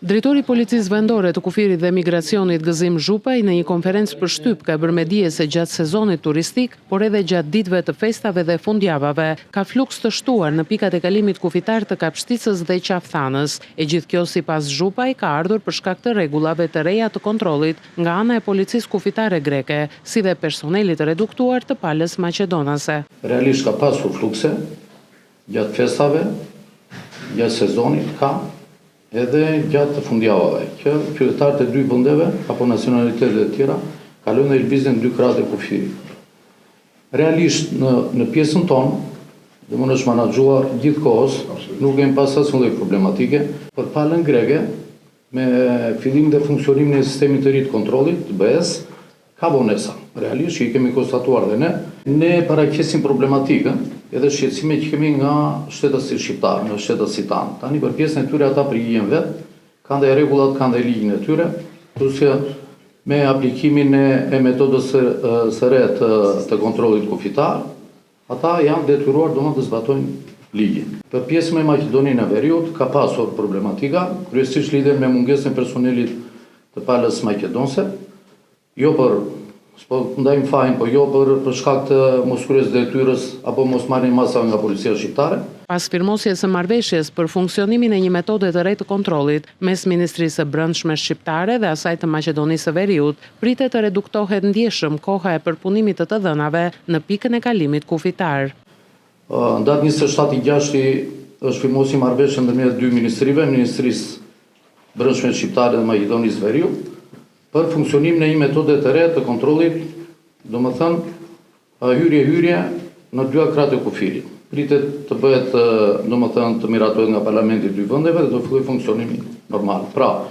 Drejtori i Policisë Vendore të Kufirit dhe Migracionit Gëzim Zhupaj në një konferencë për shtyp ka bërë me dije se gjatë sezonit turistik, por edhe gjatë ditëve të festave dhe fundjavave, ka fluks të shtuar në pikat e kalimit kufitar të Kapshticës dhe Qafthanës. E gjithë kjo sipas Zhupaj ka ardhur për shkak të rregullave të reja të kontrollit nga ana e Policisë Kufitare greke, si dhe personelit reduktuar të palës maqedonase. Realisht ka pasur flukse gjatë festave, gjatë sezonit ka edhe gjatë fundjavave, që qytetarët e dy vendeve apo nacionalitetet e tjera kalojnë dhe lëvizin dy krahët e kufirit. Realisht në pjesën tonë, dhe mund është menaxhuar gjithkohës, nuk kemi pas asnjë problematike, për palën greke me fillim dhe funksionimin e sistemit të ri të kontrollit të BE-s ka vonesa. Realisht që i kemi konstatuar dhe ne paraqesim problematikën edhe shqetësime që kemi nga shtetësit shqiptar, nga shtetësit tanë. Tani për pjesën e tyre ata përgjigjen vetë, kanë dhe rregullat, kanë dhe ligjin e tyre, kurse me aplikimin e metodës së re të kontrollit kufitar, ata janë detyruar domosdoshmë të zbatojnë ligjin. Për pjesën me Maqedoninë e Veriut ka pasur problematika, kryesisht lidhur me mungesën e personelit të palës maqedonse, jo për ndajmë fajin, po jo për shkak të moskryerjes detyrës apo mos marrjen masave nga policia shqiptare. Pas firmosjes së marrëveshjes për funksionimin e një metode të re të kontrollit mes Ministrisë së Brendshme shqiptare dhe asaj të Maqedonisë së Veriut, pritet të reduktohet ndjeshëm koha e përpunimit të dhënave në pikën e kalimit kufitar. Në datë 27/6 është firmosi marrëveshje ndërmjet dy ministrive, Ministrisë Brendshme shqiptare dhe Maqedonisë së Veriut, për funksionimin e një metode të re të kontrollit, domethënë hyrje në dy krahët e kufirit. Pritet të bëhet, domethënë të miratohet nga parlamenti i dy vendeve dhe do fillojë funksionimi normal. Pra,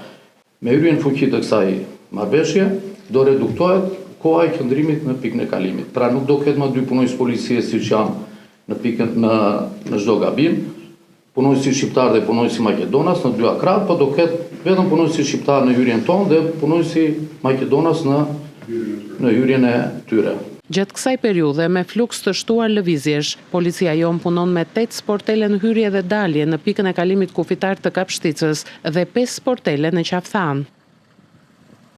me hyrjen në fuqi të kësaj marrëveshje do reduktohet koha e qëndrimit në pikën e kalimit. Pra nuk do ketë më dy punonjës policie siç janë në pikën në çdo gabim, punonjësi shqiptar dhe punonjësi maqedonas në dy krahët, po do ketë vetëm punonjësi shqiptar në hyrjen tonë dhe punonjësi maqedonas në hyrjen e tyre. Gjatë kësaj periudhe, me fluks të shtuar lëvizjesh, policia jon punon me 8 sportele në hyrje dhe dalje në pikën e kalimit kufitar të Kapshticës dhe 5 sportele në Qafthanë.